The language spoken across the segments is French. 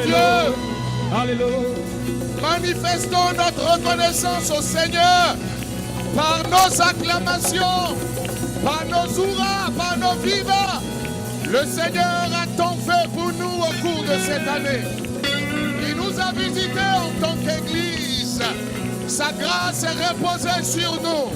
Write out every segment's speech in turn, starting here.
Dieu. Alléluia. Manifestons notre reconnaissance au Seigneur par nos acclamations, par nos hurrahs, par nos vivas. Le Seigneur a tant fait pour nous au cours de cette année. Il nous a visités en tant qu'Église. Sa grâce est reposée sur nous.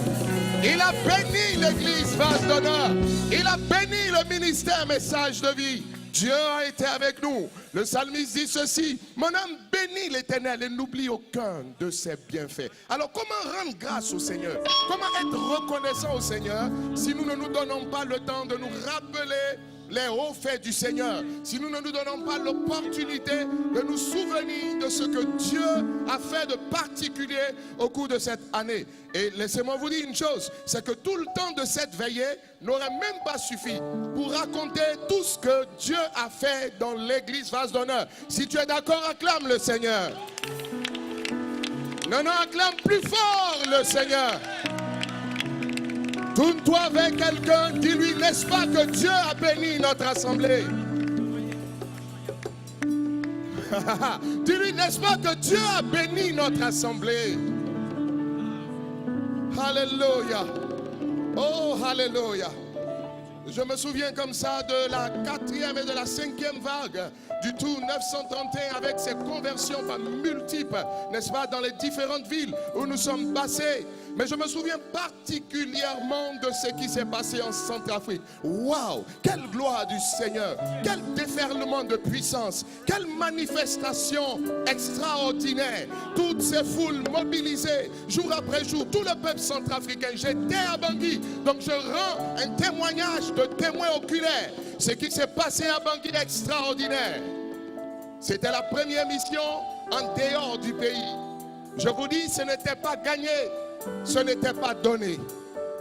Il a béni l'Église Vase d'Honneur. Il a béni le ministère Message de Vie. Dieu a été avec nous. Le psalmiste dit ceci: mon âme bénit l'Éternel et n'oublie aucun de ses bienfaits. Alors comment rendre grâce au Seigneur? Comment être reconnaissant au Seigneur si nous ne nous donnons pas le temps de nous rappeler les hauts faits du Seigneur, si nous ne nous donnons pas l'opportunité de nous souvenir de ce que Dieu a fait de particulier au cours de cette année. Et laissez-moi vous dire une chose, c'est que tout le temps de cette veillée n'aurait même pas suffi pour raconter tout ce que Dieu a fait dans l'église Vase d'Honneur. Si tu es d'accord, acclame le Seigneur. Non, acclame plus fort le Seigneur. Tourne-toi avec quelqu'un, dis-lui, n'est-ce pas que Dieu a béni notre assemblée? Dis-lui, n'est-ce pas que Dieu a béni notre assemblée? Alléluia. Oh, alléluia. Je me souviens comme ça de la 4e et de la 5e vague du tour 931 avec ses conversions multiples, n'est-ce pas, dans les différentes villes où nous sommes passés. Mais je me souviens particulièrement de ce qui s'est passé en Centrafrique. Waouh, quelle gloire du Seigneur, quel déferlement de puissance, quelle manifestation extraordinaire. Toutes ces foules mobilisées jour après jour, tout le peuple centrafricain. J'étais à Bangui, donc je rends un témoignage de témoin oculaire. Ce qui s'est passé à Bangui est extraordinaire. C'était la première mission en dehors du pays. Je vous dis, ce n'était pas gagné, ce n'était pas donné.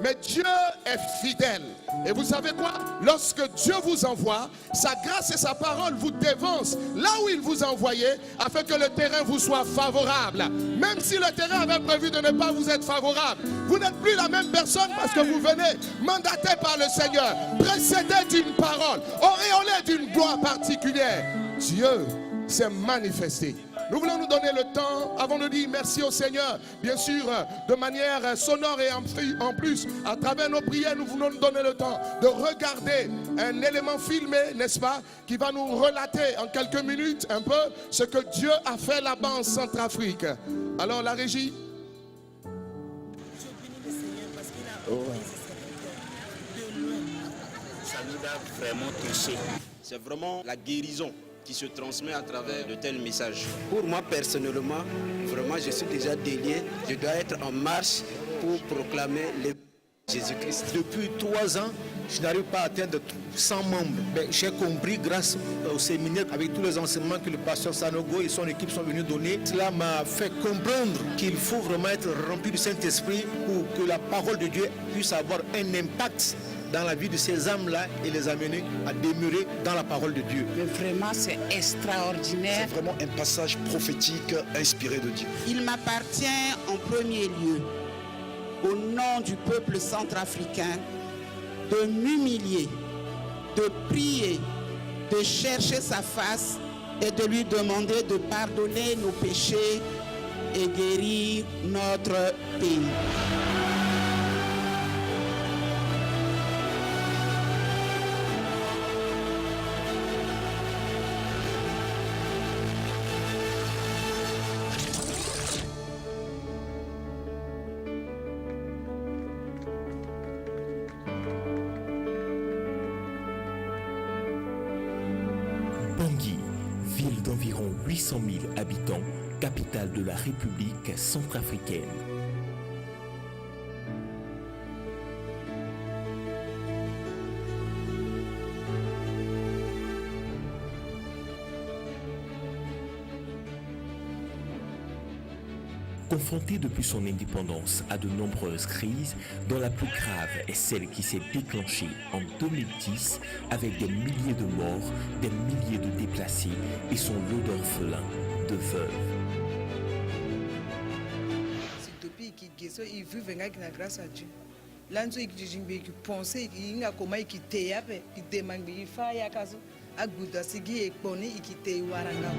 Mais Dieu est fidèle. Et vous savez quoi? Lorsque Dieu vous envoie, sa grâce et sa parole vous dévancent là où il vous a envoyé, afin que le terrain vous soit favorable. Même si le terrain avait prévu de ne pas vous être favorable, vous n'êtes plus la même personne parce que vous venez mandaté par le Seigneur, précédé d'une parole, auréolé d'une gloire particulière. Dieu s'est manifesté. Nous voulons nous donner le temps avant de dire merci au Seigneur, bien sûr de manière sonore et en plus à travers nos prières. Nous voulons nous donner le temps de regarder un élément filmé, n'est-ce pas, qui va nous relater en quelques minutes un peu ce que Dieu a fait là-bas en Centrafrique. Alors la régie. Ça nous a vraiment touché. C'est vraiment la guérison qui se transmet à travers de tels messages. Pour moi personnellement, vraiment je suis déjà délié. Je dois être en marche pour proclamer le Jésus-Christ. Depuis 3 ans, je n'arrive pas à atteindre 100 membres. Mais j'ai compris grâce au séminaire avec tous les enseignements que le pasteur Sanogo et son équipe sont venus donner. Cela m'a fait comprendre qu'il faut vraiment être rempli du Saint-Esprit pour que la parole de Dieu puisse avoir un impact dans la vie de ces âmes-là et les amener à demeurer dans la parole de Dieu. Mais vraiment, c'est extraordinaire. C'est vraiment un passage prophétique inspiré de Dieu. Il m'appartient en premier lieu, au nom du peuple centrafricain, de m'humilier, de prier, de chercher sa face et de lui demander de pardonner nos péchés et guérir notre pays. Bangui, ville d'environ 800 000 habitants, capitale de la République centrafricaine. Confronté depuis son indépendance à de nombreuses crises, dont la plus grave est celle qui s'est déclenchée en 2010 avec des milliers de morts, des milliers de déplacés et son lot d'orphelins, de veuves. Il veut venir avec la grâce à Dieu. L'anzo qui pense, il a comment qui te qui demande il fait Aguda sigi ekponi ikite waranga.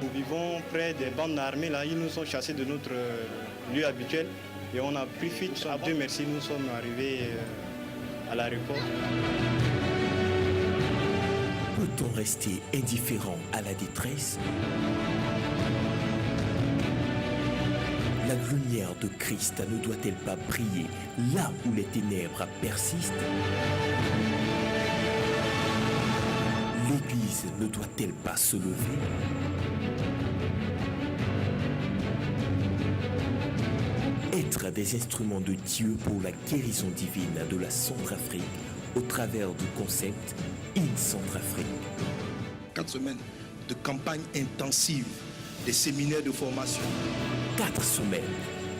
Nous vivons près des bandes armées là, ils nous ont chassés de notre lieu habituel et on a pris fuite. Dieu merci, nous sommes arrivés à l'aéroport. Peut-on rester indifférent à la détresse? La lumière de Christ ne doit-elle pas briller là où les ténèbres persistent? L'Église ne doit-elle pas se lever? Être des instruments de Dieu pour la guérison divine de la Centrafrique au travers du concept In Centrafrique. 4 semaines de campagne intensive, des séminaires de formation. 4 semaines,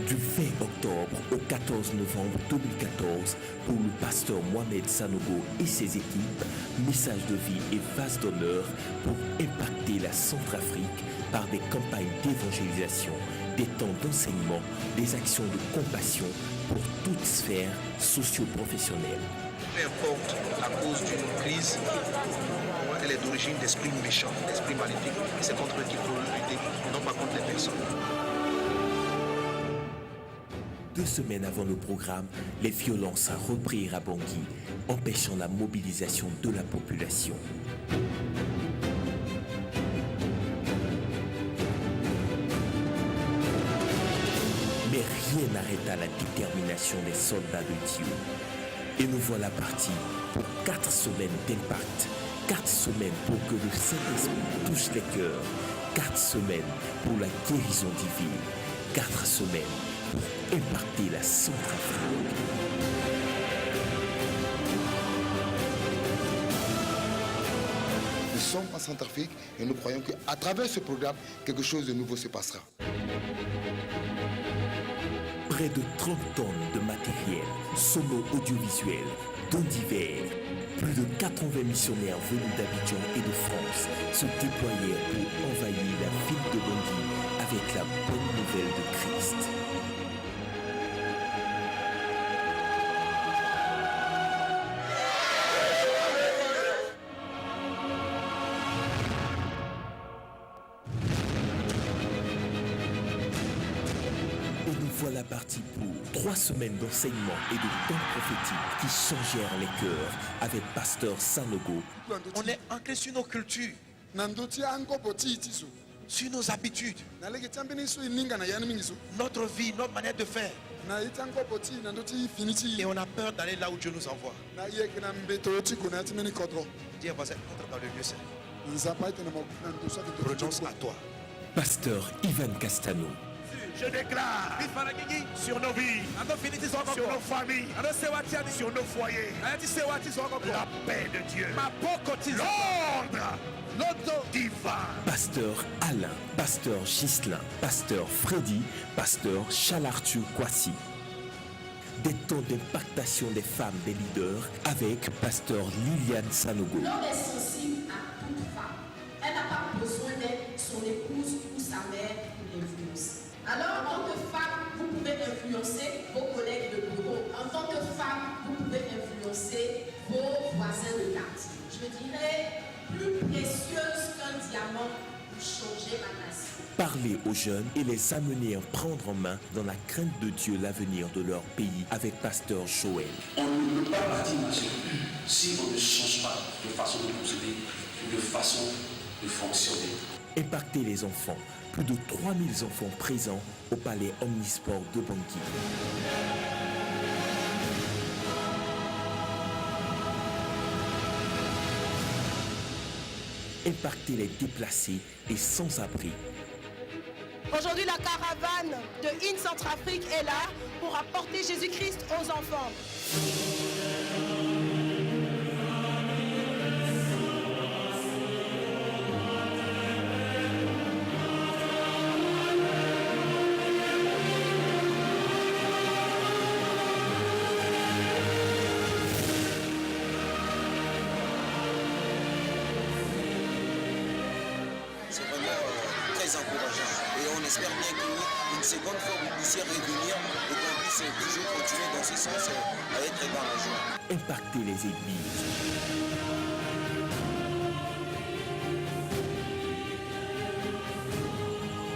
du 20 octobre au 14 novembre 2014, pour le pasteur Mohamed Sanogo et ses équipes, message de vie et vase d'honneur pour impacter la Centrafrique par des campagnes d'évangélisation, des temps d'enseignement, des actions de compassion pour toute sphère socio-professionnelle. Peu importe la cause d'une crise, elle est d'origine d'esprit méchant, d'esprit maléfique. C'est contre eux qu'il faut lutter, non pas contre les personnes. 2 semaines avant le programme, les violences reprirent à Bangui, empêchant la mobilisation de la population. Mais rien n'arrêta la détermination des soldats de Dieu. Et nous voilà partis pour 4 semaines d'impact, 4 semaines pour que le Saint-Esprit touche les cœurs, 4 semaines pour la guérison divine, 4 semaines pour impacter la Centrafrique. Nous sommes en Centrafrique et nous croyons qu'à travers ce programme, quelque chose de nouveau se passera. Près de 30 tonnes de matériel, sono-audiovisuel, dons divers. Plus de 80 missionnaires venus d'Abidjan et de France se déployèrent pour envahir la ville de Bangui avec la bonne nouvelle de Christ. Voilà parti pour 3 semaines d'enseignement et de temps prophétique qui changèrent les cœurs avec pasteur Sanogo. On est ancré sur nos cultures, sur nos habitudes, notre vie, notre manière de faire. Et on a peur d'aller là où Dieu nous envoie. Dis à voisin, entre dans le lieu saint. Renonce à toi. Pasteur Ivan Castano. Je déclare sur nos vies, sur nos familles, sur nos foyers, la paix de Dieu, l'ordre divin. Pasteur Alain, pasteur Ghislain, pasteur Freddy, pasteur Charles-Arthur Kwasi. Des temps d'impactation des femmes, des leaders, avec pasteur Liliane Sanogo. L'homme est sensible à toute femme. Elle n'a pas besoin d'être son épouse ou sa mère pour l'influencer. Alors, en tant que femme, vous pouvez influencer vos collègues de bureau. En tant que femme, vous pouvez influencer vos voisins de quartier. Je dirais, plus précieuse qu'un diamant pour changer ma nation. Parler aux jeunes et les amener à prendre en main dans la crainte de Dieu l'avenir de leur pays avec pasteur Joël. On ne peut pas bâtir une nation si on ne change pas de façon de procéder, de façon de fonctionner. Impacter les enfants. Plus de 3000 enfants présents au palais Omnisport de Bangui. Impacter les déplacés et sans-abri. Aujourd'hui, la caravane de In Centrafrique est là pour apporter Jésus-Christ aux enfants. C'est vraiment très très encourageant. Et on espère bien qu'une seconde fois, vous puissiez revenir et qu'on puisse toujours continuer dans ce sens à être dans la joie. Impacter les églises.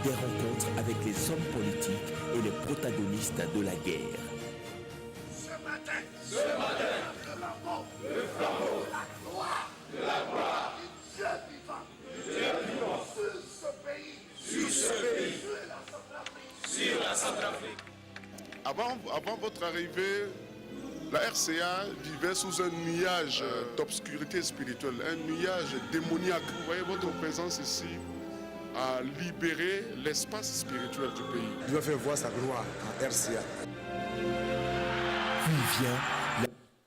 Des rencontres avec les hommes politiques et les protagonistes de la guerre. Ce matin, le flambeau, la gloire, du Dieu vivant, sur ce pays, sur la Centrafrique. Avant votre arrivée, la RCA vivait sous un nuage d'obscurité spirituelle, un nuage démoniaque. Vous voyez, votre présence ici a libéré l'espace spirituel du pays. Dieu va faire voir sa gloire en RCA. Puis vient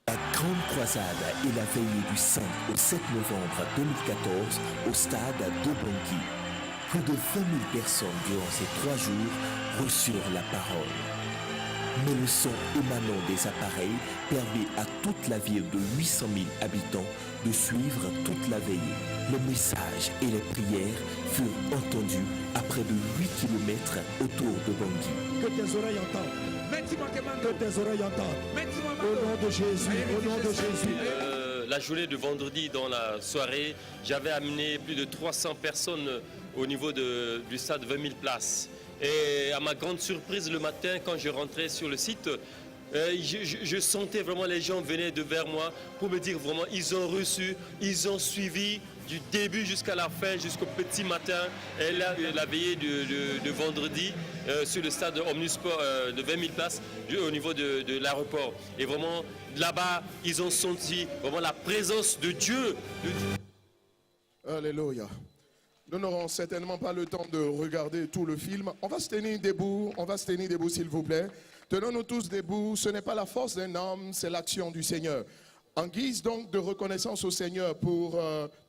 la grande croisade et la veillée du 5 au 7 novembre 2014 au stade de Bangui. Plus de 20 000 personnes durant ces 3 jours reçurent la parole. Mais le son émanant des appareils permet à toute la ville de 800 000 habitants de suivre toute la veillée. Le message et les prières furent entendus à près de 8 km autour de Bangui. Que tes oreilles entendent. Que tes oreilles entendent. Au nom de Jésus. Au nom de Jésus. La journée de vendredi, dans la soirée, j'avais amené plus de 300 personnes au niveau du stade 20 000 places. Et à ma grande surprise, le matin, quand je rentrais sur le site, je sentais vraiment les gens venaient vers moi pour me dire vraiment, ils ont reçu, ils ont suivi du début jusqu'à la fin, jusqu'au petit matin, et la veillée de vendredi sur le stade Omnisport de 20 000 places au niveau de l'aéroport. Et vraiment, là-bas, ils ont senti vraiment la présence de Dieu. Alléluia. Nous n'aurons certainement pas le temps de regarder tout le film. On va se tenir debout, s'il vous plaît. Tenons-nous tous debout. Ce n'est pas la force d'un homme, c'est l'action du Seigneur. En guise donc de reconnaissance au Seigneur pour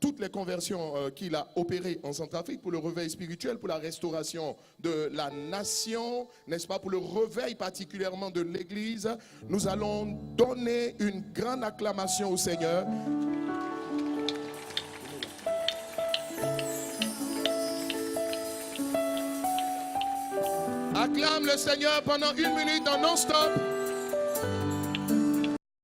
toutes les conversions qu'il a opérées en Centrafrique, pour le réveil spirituel, pour la restauration de la nation, n'est-ce pas, pour le réveil particulièrement de l'Église, nous allons donner une grande acclamation au Seigneur. Acclame le Seigneur pendant 1 minute en non-stop.